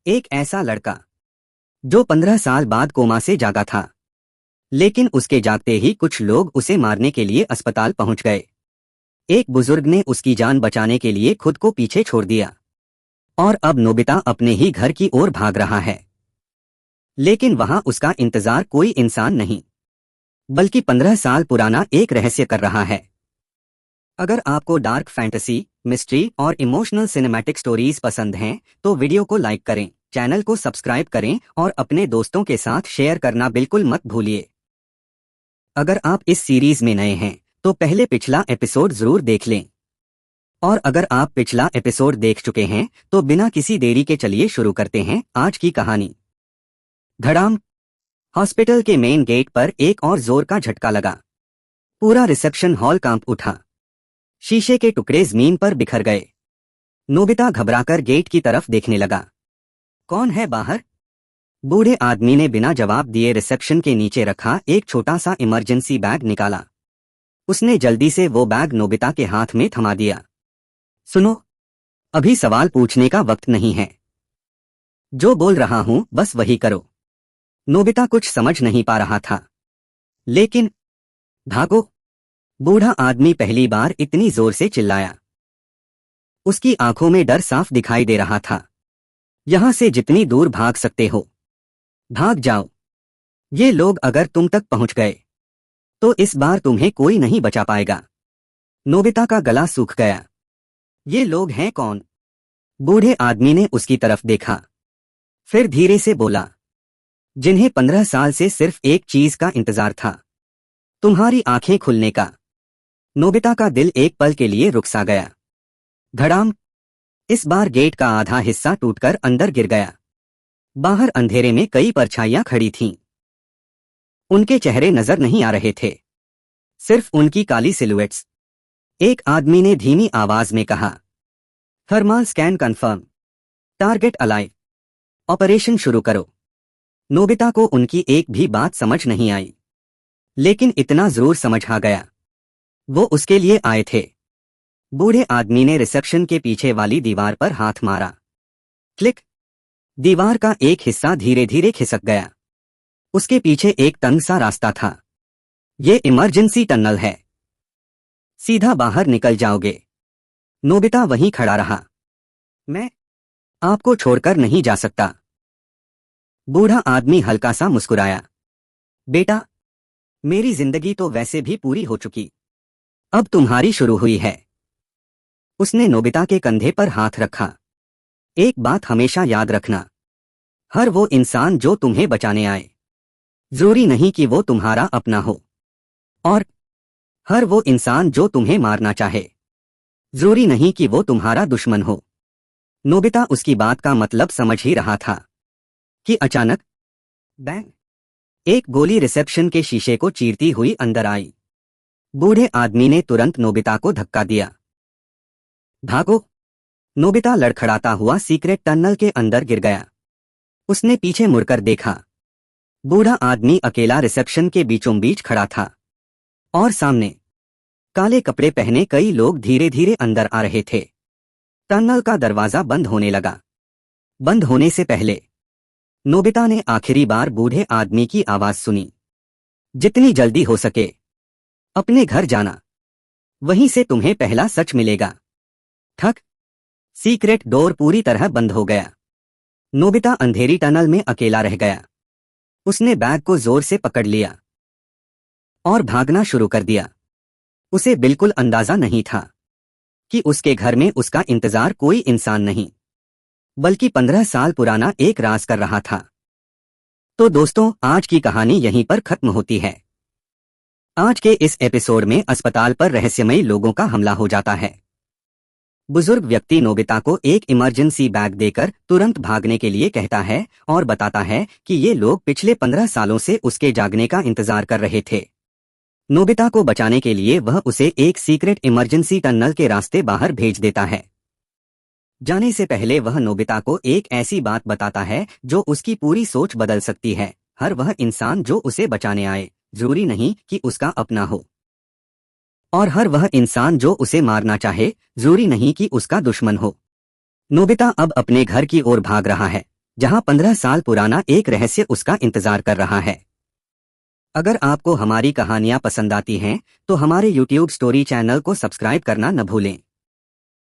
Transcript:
एक ऐसा लड़का जो 15 साल बाद कोमा से जागा था, लेकिन उसके जागते ही कुछ लोग उसे मारने के लिए अस्पताल पहुंच गए। एक बुजुर्ग ने उसकी जान बचाने के लिए खुद को पीछे छोड़ दिया और अब नोबिता अपने ही घर की ओर भाग रहा है। लेकिन वहां उसका इंतजार कोई इंसान नहीं, बल्कि 15 साल पुराना एक रहस्य कर रहा है। अगर आपको डार्क फैंटेसी, मिस्ट्री और इमोशनल सिनेमैटिक स्टोरीज पसंद हैं, तो वीडियो को लाइक करें, चैनल को सब्सक्राइब करें और अपने दोस्तों के साथ शेयर करना बिल्कुल मत भूलिए। अगर आप इस सीरीज में नए हैं, तो पहले पिछला एपिसोड जरूर देख लें। और अगर आप पिछला एपिसोड देख चुके हैं, तो बिना किसी देरी के चलिए शुरू करते हैं आज की कहानी। धड़ाम। हॉस्पिटल के मेन गेट पर एक और जोर का झटका लगा। पूरा रिसेप्शन हॉल कांप उठा। शीशे के टुकड़े जमीन पर बिखर गए। नोबिता घबराकर गेट की तरफ देखने लगा। कौन है बाहर? बूढ़े आदमी ने बिना जवाब दिए रिसेप्शन के नीचे रखा एक छोटा सा इमरजेंसी बैग निकाला। उसने जल्दी से वो बैग नोबिता के हाथ में थमा दिया। सुनो, अभी सवाल पूछने का वक्त नहीं है। जो बोल रहा हूं बस वही करो। नोबिता कुछ समझ नहीं पा रहा था। लेकिन भागो! बूढ़ा आदमी पहली बार इतनी जोर से चिल्लाया। उसकी आंखों में डर साफ दिखाई दे रहा था। यहां से जितनी दूर भाग सकते हो भाग जाओ। ये लोग अगर तुम तक पहुंच गए तो इस बार तुम्हें कोई नहीं बचा पाएगा। नोबिता का गला सूख गया। ये लोग हैं कौन? बूढ़े आदमी ने उसकी तरफ देखा, फिर धीरे से बोला, जिन्हें 15 साल से सिर्फ एक चीज का इंतजार था, तुम्हारी आंखें खुलने का। नोबिता का दिल एक पल के लिए रुक सा गया। धड़ाम। इस बार गेट का आधा हिस्सा टूटकर अंदर गिर गया। बाहर अंधेरे में कई परछाइयां खड़ी थीं। उनके चेहरे नजर नहीं आ रहे थे, सिर्फ उनकी काली सिलुएट्स। एक आदमी ने धीमी आवाज में कहा, thermal scan confirm, target alive, operation शुरू करो। नोबिता को उनकी एक भी बात समझ नहीं आई, लेकिन इतना जरूर समझ आ गया, वो उसके लिए आए थे। बूढ़े आदमी ने रिसेप्शन के पीछे वाली दीवार पर हाथ मारा। क्लिक। दीवार का एक हिस्सा धीरे धीरे खिसक गया। उसके पीछे एक तंग सा रास्ता था। ये इमरजेंसी टनल है, सीधा बाहर निकल जाओगे। नोबिता वहीं खड़ा रहा। मैं आपको छोड़कर नहीं जा सकता। बूढ़ा आदमी हल्का सा मुस्कुराया। बेटा, मेरी जिंदगी तो वैसे भी पूरी हो चुकी, अब तुम्हारी शुरू हुई है। उसने नोबिता के कंधे पर हाथ रखा। एक बात हमेशा याद रखना, हर वो इंसान जो तुम्हें बचाने आए, जरूरी नहीं कि वो तुम्हारा अपना हो, और हर वो इंसान जो तुम्हें मारना चाहे, जरूरी नहीं कि वो तुम्हारा दुश्मन हो। नोबिता उसकी बात का मतलब समझ ही रहा था कि अचानक बैंग! एक गोली रिसेप्शन के शीशे को चीरती हुई अंदर आई। बूढ़े आदमी ने तुरंत नोबिता को धक्का दिया। भागो! नोबिता लड़खड़ाता हुआ सीक्रेट टनल के अंदर गिर गया। उसने पीछे मुड़कर देखा। बूढ़ा आदमी अकेला रिसेप्शन के बीचों बीच खड़ा था, और सामने काले कपड़े पहने कई लोग धीरे धीरे अंदर आ रहे थे। टनल का दरवाजा बंद होने लगा। बंद होने से पहले नोबिता ने आखिरी बार बूढ़े आदमी की आवाज सुनी, जितनी जल्दी हो सके अपने घर जाना, वहीं से तुम्हें पहला सच मिलेगा। ठक। सीक्रेट डोर पूरी तरह बंद हो गया। नोबिता अंधेरी टनल में अकेला रह गया। उसने बैग को जोर से पकड़ लिया और भागना शुरू कर दिया। उसे बिल्कुल अंदाजा नहीं था कि उसके घर में उसका इंतजार कोई इंसान नहीं, बल्कि 15 साल पुराना एक राज कर रहा था। तो दोस्तों, आज की कहानी यहीं पर खत्म होती है। आज के इस एपिसोड में अस्पताल पर रहस्यमयी लोगों का हमला हो जाता है। बुजुर्ग व्यक्ति नोबिता को एक इमरजेंसी बैग देकर तुरंत भागने के लिए कहता है और बताता है कि ये लोग पिछले 15 सालों से उसके जागने का इंतजार कर रहे थे। नोबिता को बचाने के लिए वह उसे एक सीक्रेट इमरजेंसी टनल के रास्ते बाहर भेज देता है। जाने से पहले वह नोबिता को एक ऐसी बात बताता है जो उसकी पूरी सोच बदल सकती है। हर वह इंसान जो उसे बचाने आए, जरूरी नहीं कि उसका अपना हो, और हर वह इंसान जो उसे मारना चाहे, जरूरी नहीं कि उसका दुश्मन हो। नोबिता अब अपने घर की ओर भाग रहा है, जहां 15 साल पुराना एक रहस्य उसका इंतजार कर रहा है। अगर आपको हमारी कहानियां पसंद आती हैं तो हमारे YouTube स्टोरी चैनल को सब्सक्राइब करना न भूलें।